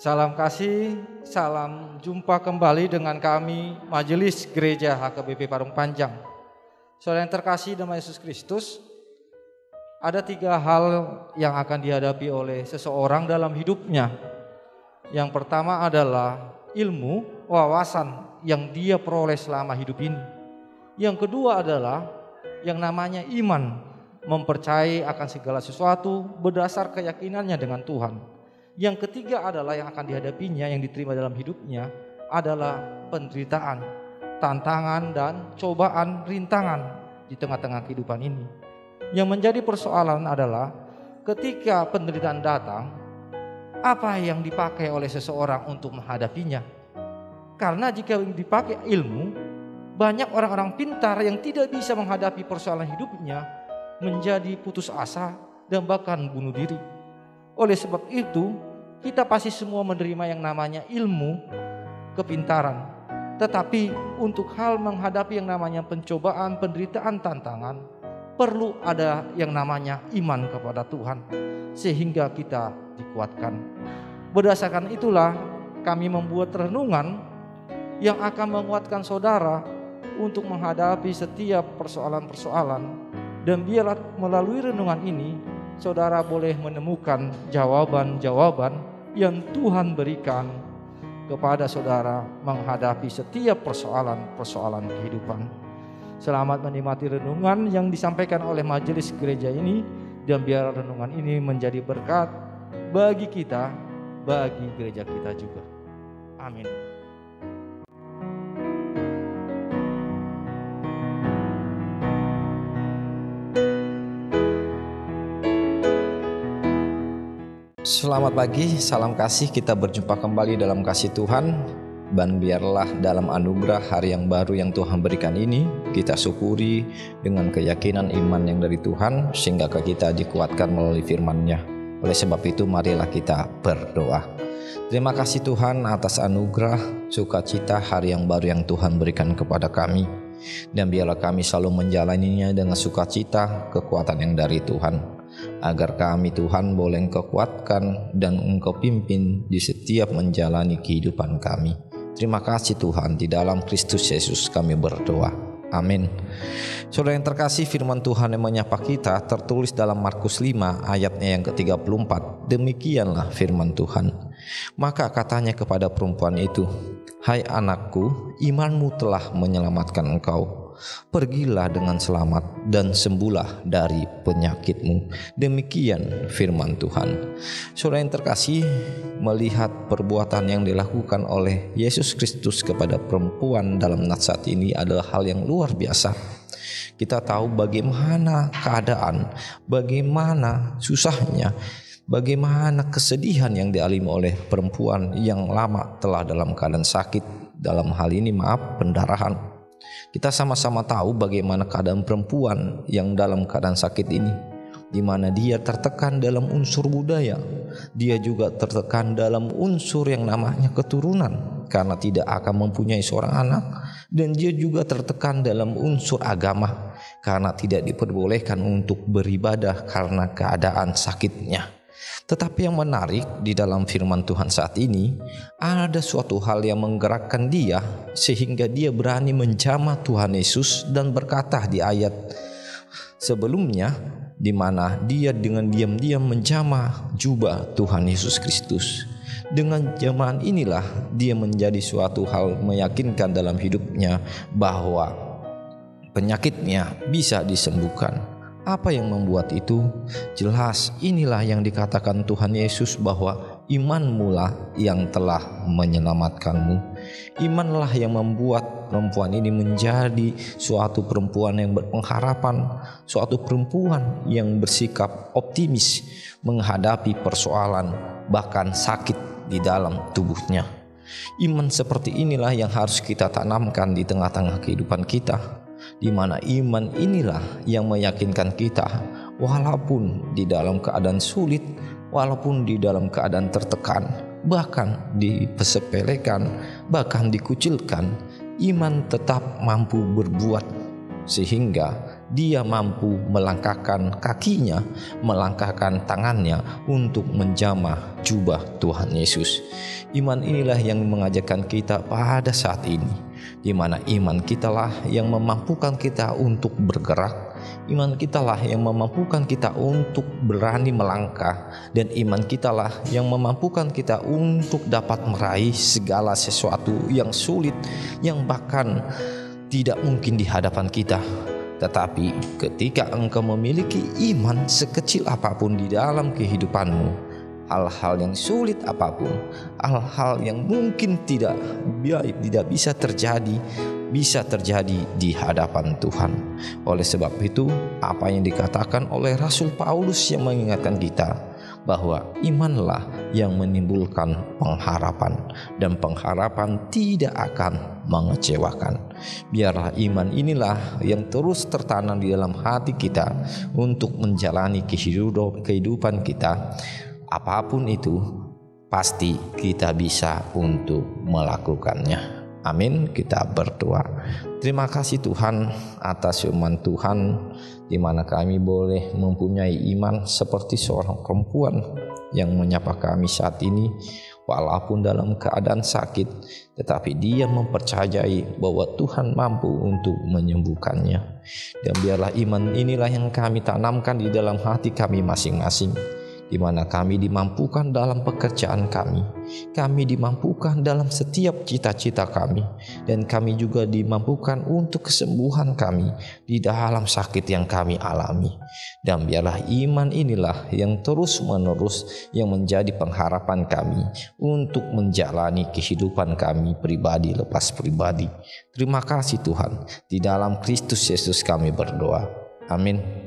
Salam kasih, salam jumpa kembali dengan kami Majelis Gereja HKBP Parung Panjang. Saudara yang terkasih dalam Yesus Kristus, ada 3 hal yang akan dihadapi oleh seseorang dalam hidupnya. Yang pertama adalah ilmu, wawasan yang dia peroleh selama hidup ini. Yang kedua adalah yang namanya iman, mempercayai akan segala sesuatu berdasar keyakinannya dengan Tuhan. Yang ketiga adalah yang akan dihadapinya, yang diterima dalam hidupnya adalah penderitaan, tantangan dan cobaan, rintangan di tengah-tengah kehidupan ini. Yang menjadi persoalan adalah ketika penderitaan datang, apa yang dipakai oleh seseorang untuk menghadapinya. Karena jika dipakai ilmu, banyak orang-orang pintar yang tidak bisa menghadapi persoalan hidupnya menjadi putus asa dan bahkan bunuh diri. Oleh sebab itu, kita pasti semua menerima yang namanya ilmu, kepintaran. Tetapi untuk hal menghadapi yang namanya pencobaan, penderitaan, tantangan, perlu ada yang namanya iman kepada Tuhan, sehingga kita dikuatkan. Berdasarkan itulah kami membuat renungan yang akan menguatkan saudara untuk menghadapi setiap persoalan-persoalan. Dan biarlah melalui renungan ini saudara boleh menemukan jawaban-jawaban yang Tuhan berikan kepada saudara menghadapi setiap persoalan-persoalan kehidupan. Selamat menikmati renungan yang disampaikan oleh majelis gereja ini, dan biar renungan ini menjadi berkat bagi kita, bagi gereja kita juga. Amin. Selamat pagi, salam kasih. Kita berjumpa kembali dalam kasih Tuhan. Dan biarlah dalam anugerah hari yang baru yang Tuhan berikan ini, kita syukuri dengan keyakinan iman yang dari Tuhan, sehingga kita dikuatkan melalui firman-Nya. Oleh sebab itu marilah kita berdoa. Terima kasih Tuhan atas anugerah sukacita hari yang baru yang Tuhan berikan kepada kami. Dan biarlah kami selalu menjalaninya dengan sukacita, kekuatan yang dari Tuhan, agar kami Tuhan boleh Engkau kuatkan dan Engkau pimpin di setiap menjalani kehidupan kami. Terima kasih Tuhan, di dalam Kristus Yesus kami berdoa. Amin. Saudara yang terkasih, firman Tuhan yang menyapa kita tertulis dalam Markus 5 ayatnya yang ke-34. Demikianlah firman Tuhan. Maka katanya kepada perempuan itu, "Hai anakku, imanmu telah menyelamatkan engkau. Pergilah dengan selamat dan sembuhlah dari penyakitmu." Demikian firman Tuhan. Saudara yang terkasih, melihat perbuatan yang dilakukan oleh Yesus Kristus kepada perempuan dalam nasihat ini adalah hal yang luar biasa. Kita tahu bagaimana keadaan, bagaimana susahnya, bagaimana kesedihan yang dialami oleh perempuan yang lama telah dalam keadaan sakit, dalam hal ini pendarahan. Kita sama-sama tahu bagaimana keadaan perempuan yang dalam keadaan sakit ini, di mana dia tertekan dalam unsur budaya, dia juga tertekan dalam unsur yang namanya keturunan karena tidak akan mempunyai seorang anak, dan dia juga tertekan dalam unsur agama karena tidak diperbolehkan untuk beribadah karena keadaan sakitnya. Tetapi yang menarik di dalam firman Tuhan saat ini, ada suatu hal yang menggerakkan dia sehingga dia berani menjamah Tuhan Yesus dan berkata di ayat sebelumnya, di mana dia dengan diam-diam menjamah jubah Tuhan Yesus Kristus. Dengan jamahan inilah dia menjadi suatu hal meyakinkan dalam hidupnya bahwa penyakitnya bisa disembuhkan. Apa yang membuat itu? Jelas inilah yang dikatakan Tuhan Yesus bahwa imanmu lah yang telah menyelamatkanmu. Imanlah yang membuat perempuan ini menjadi suatu perempuan yang berpengharapan, suatu perempuan yang bersikap optimis menghadapi persoalan bahkan sakit di dalam tubuhnya. Iman seperti inilah yang harus kita tanamkan di tengah-tengah kehidupan kita, di mana iman inilah yang meyakinkan kita walaupun di dalam keadaan sulit, walaupun di dalam keadaan tertekan, bahkan disepelekan, bahkan dikucilkan, iman tetap mampu berbuat sehingga dia mampu melangkahkan kakinya, melangkahkan tangannya untuk menjamah jubah Tuhan Yesus. Iman inilah yang mengajarkan kita pada saat ini, di mana iman kitalah yang memampukan kita untuk bergerak. Iman kitalah yang memampukan kita untuk berani melangkah, dan iman kitalah yang memampukan kita untuk dapat meraih segala sesuatu yang sulit, yang bahkan tidak mungkin di hadapan kita. Tetapi ketika engkau memiliki iman sekecil apapun di dalam kehidupanmu, hal-hal yang sulit apapun, hal-hal yang mungkin tidak bisa terjadi di hadapan Tuhan. Oleh sebab itu, apa yang dikatakan oleh Rasul Paulus yang mengingatkan kita bahwa imanlah yang menimbulkan pengharapan, dan pengharapan tidak akan mengecewakan. Biarlah iman inilah yang terus tertanam di dalam hati kita untuk menjalani kehidupan kita. Apapun itu, pasti kita bisa untuk melakukannya. Amin. Kita berdoa. Terima kasih Tuhan atas firman Tuhan, di mana kami boleh mempunyai iman seperti seorang perempuan yang menyapa kami saat ini. Walaupun dalam keadaan sakit, tetapi dia mempercayai bahwa Tuhan mampu untuk menyembuhkannya. Dan biarlah iman inilah yang kami tanamkan di dalam hati kami masing-masing, di mana kami dimampukan dalam pekerjaan kami dimampukan dalam setiap cita-cita kami, dan kami juga dimampukan untuk kesembuhan kami di dalam sakit yang kami alami. Dan biarlah iman inilah yang terus-menerus yang menjadi pengharapan kami untuk menjalani kehidupan kami pribadi lepas pribadi. Terima kasih Tuhan, di dalam Kristus Yesus kami berdoa. Amin.